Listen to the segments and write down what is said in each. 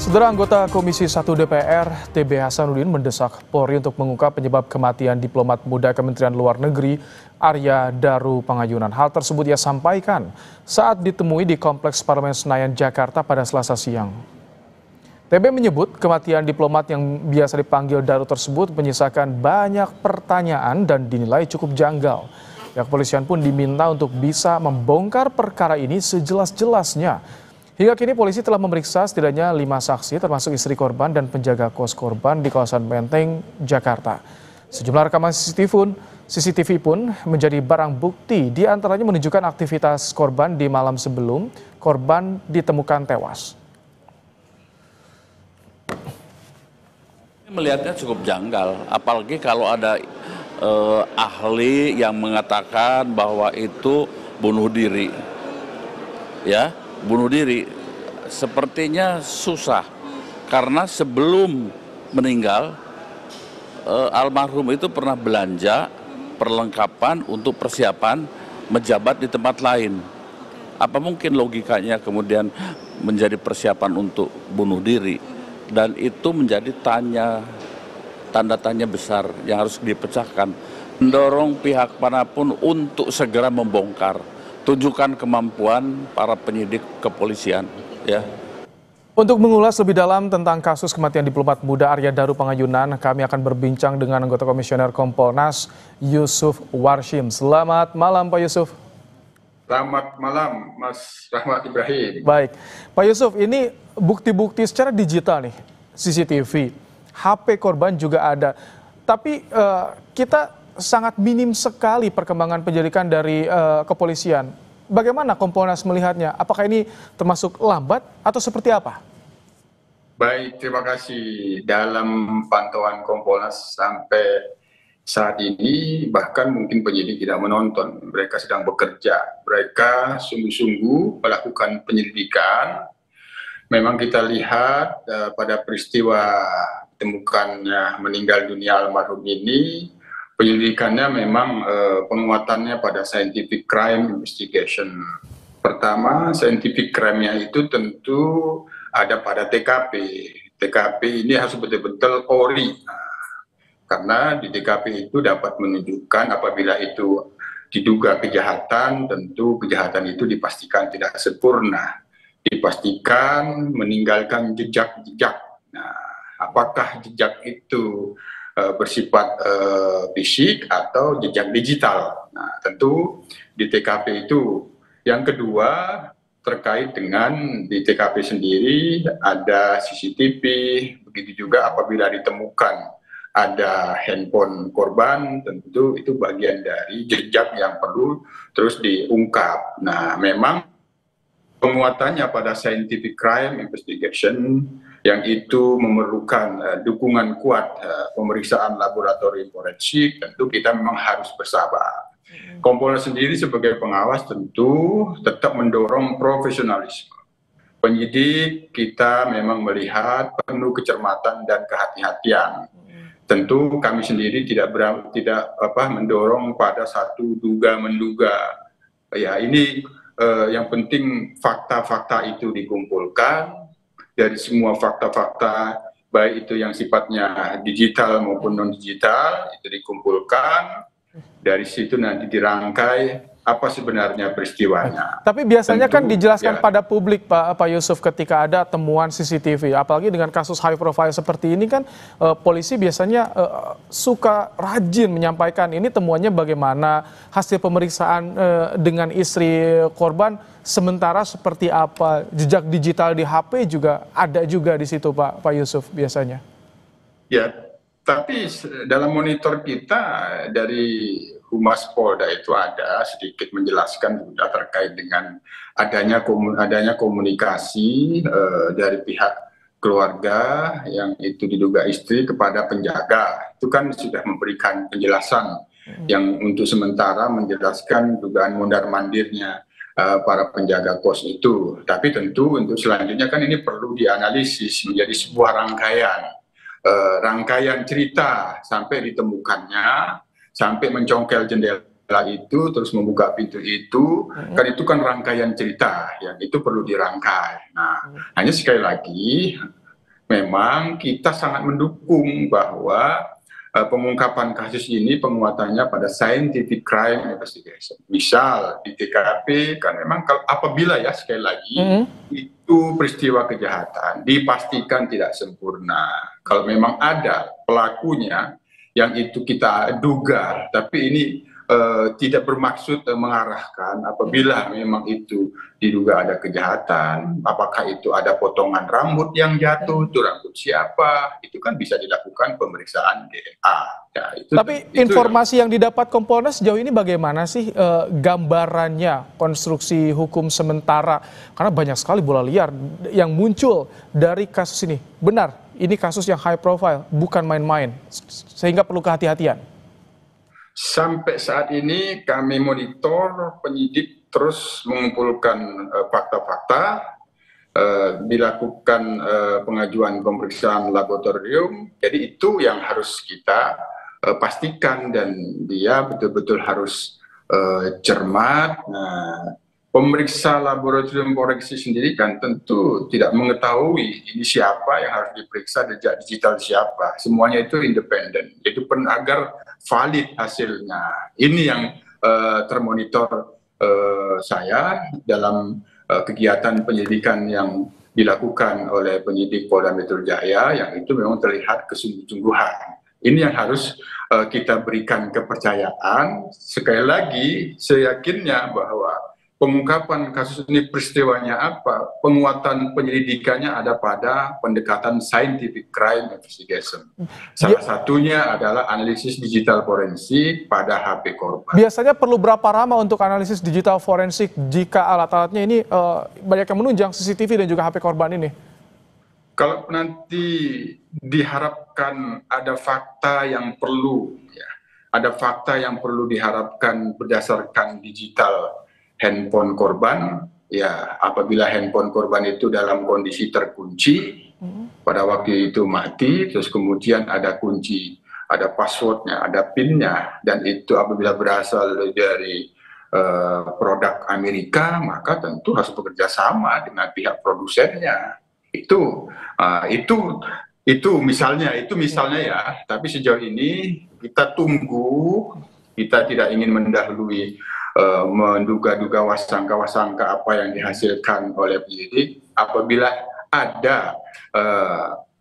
Saudara anggota Komisi 1 DPR, TB Hasanuddin mendesak Polri untuk mengungkap penyebab kematian diplomat muda Kementerian Luar Negeri Arya Daru Pangayunan. Hal tersebut ia sampaikan saat ditemui di Kompleks Parlemen Senayan, Jakarta pada Selasa siang. TB menyebut kematian diplomat yang biasa dipanggil Daru tersebut menyisakan banyak pertanyaan dan dinilai cukup janggal. Pihak kepolisian pun diminta untuk bisa membongkar perkara ini sejelas-jelasnya. Hingga kini polisi telah memeriksa setidaknya 5 saksi termasuk istri korban dan penjaga kos korban di kawasan Menteng, Jakarta. Sejumlah rekaman CCTV pun menjadi barang bukti, di antaranya menunjukkan aktivitas korban di malam sebelum korban ditemukan tewas. Melihatnya cukup janggal, apalagi kalau ada ahli yang mengatakan bahwa itu bunuh diri, ya. Bunuh diri sepertinya susah karena sebelum meninggal almarhum itu pernah belanja perlengkapan untuk persiapan menjabat di tempat lain. Apa mungkin logikanya kemudian menjadi persiapan untuk bunuh diri? Dan itu menjadi tanda tanya besar yang harus dipecahkan. Mendorong pihak manapun untuk segera membongkar. Tunjukkan kemampuan para penyidik kepolisian, ya. Untuk mengulas lebih dalam tentang kasus kematian diplomat muda Arya Daru Pangayunan, kami akan berbincang dengan anggota Komisioner Kompolnas Yusuf Warshim. Selamat malam, Pak Yusuf. Selamat malam, Mas Rahmat Ibrahim. Baik, Pak Yusuf, ini bukti-bukti secara digital nih, CCTV, HP korban juga ada. Tapi kita sangat minim sekali perkembangan penyelidikan dari kepolisian. Bagaimana Kompolnas melihatnya? Apakah ini termasuk lambat atau seperti apa? Baik, terima kasih. Dalam pantauan Kompolnas sampai saat ini, bahkan mungkin penyidik tidak menonton. Mereka sedang bekerja. Mereka sungguh-sungguh melakukan penyelidikan. Memang kita lihat pada peristiwa ditemukannya meninggal dunia almarhum ini, penyelidikannya memang penguatannya pada scientific crime investigation. Pertama, scientific crime-nya itu tentu ada pada TKP. TKP ini harus betul-betul ori. Karena di TKP itu dapat menunjukkan apabila itu diduga kejahatan, tentu kejahatan itu dipastikan tidak sempurna. Dipastikan meninggalkan jejak-jejak. Nah, apakah jejak itu bersifat fisik atau jejak digital. Nah, tentu di TKP itu. Yang kedua, terkait dengan di TKP sendiri ada CCTV, begitu juga apabila ditemukan ada handphone korban, tentu itu bagian dari jejak yang perlu terus diungkap. Nah, memang penguatannya pada scientific crime investigation yang itu memerlukan dukungan kuat pemeriksaan laboratorium forensik, tentu kita memang harus bersabar. Kompolnas sendiri sebagai pengawas tentu tetap mendorong profesionalisme. Penyidik kita memang melihat penuh kecermatan dan kehati-hatian. Tentu kami sendiri tidak mendorong pada satu duga-menduga. Ya, ini yang penting fakta-fakta itu dikumpulkan. Dari semua fakta-fakta, baik itu yang sifatnya digital maupun non-digital, itu dikumpulkan. Dari situ nanti dirangkai apa sebenarnya peristiwanya. Tapi biasanya tentu, kan dijelaskan pada publik, Pak Yusuf, ketika ada temuan CCTV. Apalagi dengan kasus high profile seperti ini kan, polisi biasanya suka rajin menyampaikan ini temuannya bagaimana, hasil pemeriksaan dengan istri korban, sementara seperti apa, jejak digital di HP juga ada juga di situ, Pak Yusuf, biasanya. Ya, tapi dalam monitor kita dari Humas Polda itu ada sedikit menjelaskan juga terkait dengan adanya komunikasi dari pihak keluarga yang itu diduga istri kepada penjaga. Itu kan sudah memberikan penjelasan yang untuk sementara menjelaskan dugaan mondar-mandirnya para penjaga kos itu. Tapi tentu untuk selanjutnya kan ini perlu dianalisis menjadi sebuah rangkaian cerita sampai ditemukannya, sampai mencongkel jendela itu, terus membuka pintu itu, kan itu kan rangkaian cerita, yang itu perlu dirangkai. Nah, hanya sekali lagi, memang kita sangat mendukung bahwa pengungkapan kasus ini penguatannya pada scientific crime investigation. Misal di TKP kan memang apabila ya sekali lagi itu peristiwa kejahatan dipastikan tidak sempurna. Kalau memang ada pelakunya yang itu kita duga, tapi ini tidak bermaksud mengarahkan apabila memang itu diduga ada kejahatan, apakah itu ada potongan rambut yang jatuh, itu rambut siapa, itu kan bisa dilakukan pemeriksaan DNA. Ya, Tapi informasi yang didapat Kompolnas sejauh ini bagaimana sih gambarannya konstruksi hukum sementara? Karena banyak sekali bola liar yang muncul dari kasus ini. Benar, ini kasus yang high profile, bukan main-main, sehingga perlu kehati-hatian. Sampai saat ini kami monitor, penyidik terus mengumpulkan fakta-fakta, dilakukan pengajuan pemeriksaan laboratorium. Jadi itu yang harus kita pastikan dan dia betul-betul harus cermat. Nah, pemeriksa laboratorium forensik sendiri kan tentu tidak mengetahui ini siapa yang harus diperiksa, jejak digital siapa. Semuanya itu independen. Itu pun agar valid hasilnya. Ini yang termonitor saya dalam kegiatan penyelidikan yang dilakukan oleh penyidik Polda Metro Jaya, yang itu memang terlihat kesungguh-sungguhan. Ini yang harus kita berikan kepercayaan. Sekali lagi, saya yakinnya bahwa pengungkapan kasus ini peristiwanya apa, penguatan penyelidikannya ada pada pendekatan scientific crime investigation. Salah satunya adalah analisis digital forensik pada HP korban. Biasanya perlu berapa lama untuk analisis digital forensik jika alat-alatnya ini banyak yang menunjang CCTV dan juga HP korban ini? Kalau nanti diharapkan ada fakta yang perlu, ya, ada fakta yang perlu diharapkan berdasarkan digital handphone korban, ya apabila handphone korban itu dalam kondisi terkunci, pada waktu itu mati, terus kemudian ada kunci, ada passwordnya, ada PIN-nya, dan itu apabila berasal dari produk Amerika, maka tentu harus bekerja sama dengan pihak produsennya. Itu misalnya ya, tapi sejauh ini kita tunggu, kita tidak ingin mendahului menduga-duga wasangka-wasangka apa yang dihasilkan oleh penyidik. Apabila ada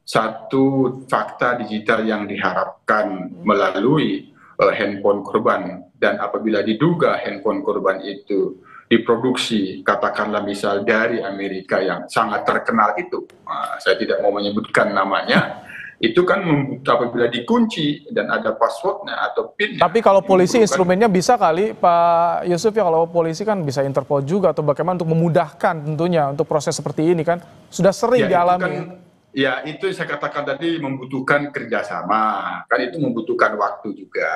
satu fakta digital yang diharapkan melalui handphone korban, dan apabila diduga handphone korban itu diproduksi, katakanlah misal dari Amerika yang sangat terkenal itu, saya tidak mau menyebutkan namanya, itu kan apabila dikunci dan ada passwordnya atau PIN. Tapi kalau polisi instrumennya bisa kali Pak Yusuf ya, kalau polisi kan bisa Interpol juga atau bagaimana untuk memudahkan tentunya untuk proses seperti ini kan sudah sering dialami. Ya itu saya katakan tadi membutuhkan kerjasama, kan itu membutuhkan waktu juga.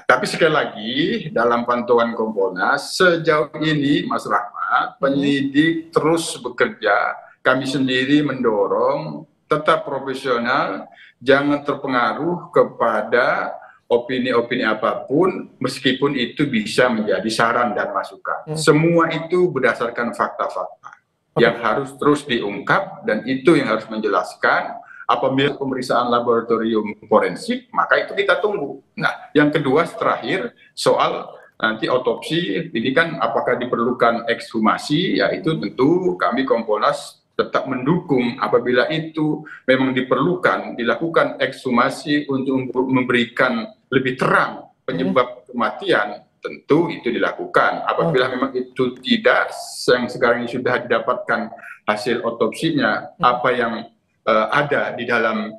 Tapi sekali lagi dalam pantauan Kompolnas sejauh ini Mas Rahmat, penyidik terus bekerja, kami sendiri mendorong tetap profesional, jangan terpengaruh kepada opini-opini apapun, meskipun itu bisa menjadi saran dan masukan. Semua itu berdasarkan fakta-fakta yang harus terus diungkap, dan itu yang harus menjelaskan. Apabila pemeriksaan laboratorium forensik, maka itu kita tunggu. Nah, yang kedua terakhir soal nanti otopsi, ini kan apakah diperlukan ekshumasi, ya itu tentu kami Kompolnas tetap mendukung apabila itu memang diperlukan, dilakukan ekshumasi untuk memberikan lebih terang penyebab kematian, tentu itu dilakukan. Apabila memang itu tidak, yang sekarang ini sudah didapatkan hasil otopsinya, apa yang ada di dalam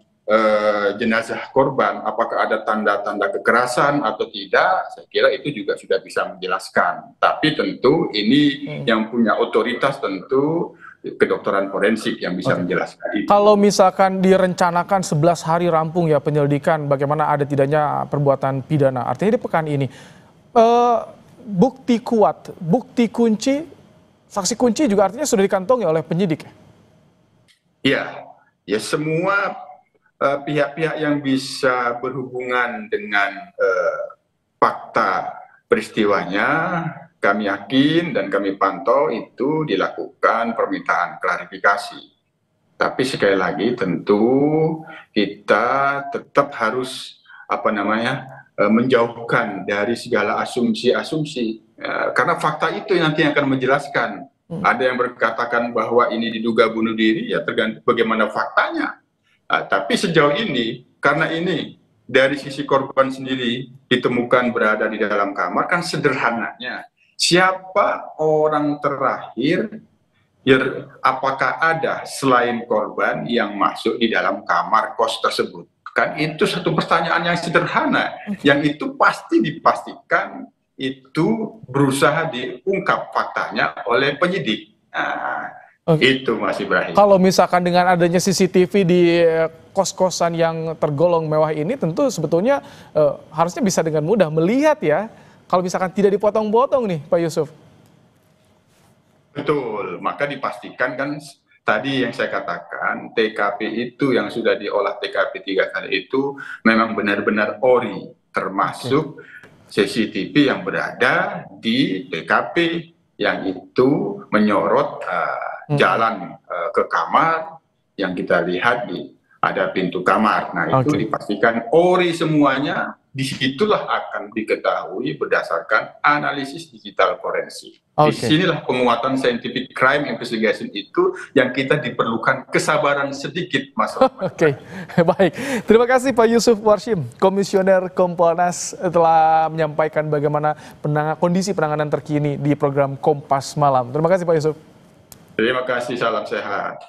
jenazah korban, apakah ada tanda-tanda kekerasan atau tidak, saya kira itu juga sudah bisa menjelaskan. Tapi tentu ini yang punya otoritas tentu kedokteran forensik yang bisa menjelaskan itu. Kalau misalkan direncanakan 11 hari rampung ya penyelidikan bagaimana ada tidaknya perbuatan pidana, artinya di pekan ini bukti kuat, bukti kunci, saksi kunci juga artinya sudah dikantongi oleh penyidik. Ya semua pihak-pihak yang bisa berhubungan dengan fakta peristiwanya, kami yakin dan kami pantau itu dilakukan permintaan klarifikasi. Tapi sekali lagi tentu kita tetap harus menjauhkan dari segala asumsi-asumsi, karena fakta itu yang nanti akan menjelaskan. Ada yang berkatakan bahwa ini diduga bunuh diri, ya tergantung bagaimana faktanya. Tapi sejauh ini, karena ini dari sisi korban sendiri ditemukan berada di dalam kamar, kan sederhananya siapa orang terakhir, apakah ada selain korban yang masuk di dalam kamar kos tersebut? Kan itu satu pertanyaan yang sederhana, yang itu pasti dipastikan itu berusaha diungkap faktanya oleh penyidik. Itu Mas Ibrahim. Kalau misalkan dengan adanya CCTV di kos-kosan yang tergolong mewah ini, tentu sebetulnya harusnya bisa dengan mudah melihat ya, kalau misalkan tidak dipotong-potong nih Pak Yusuf. Betul, maka dipastikan kan tadi yang saya katakan, TKP itu yang sudah diolah TKP 3 kali itu memang benar-benar ori, termasuk CCTV yang berada di TKP yang itu menyorot jalan ke kamar yang kita lihat ada pintu kamar. Nah itu dipastikan ori semuanya, disitulah akan diketahui berdasarkan analisis digital forensik. Disinilah penguatan scientific crime investigation itu yang kita diperlukan kesabaran sedikit, Mas. Baik. Terima kasih Pak Yusuf Warshim, Komisioner Kompolnas, telah menyampaikan bagaimana kondisi penanganan terkini di program Kompas Malam. Terima kasih Pak Yusuf. Terima kasih, salam sehat.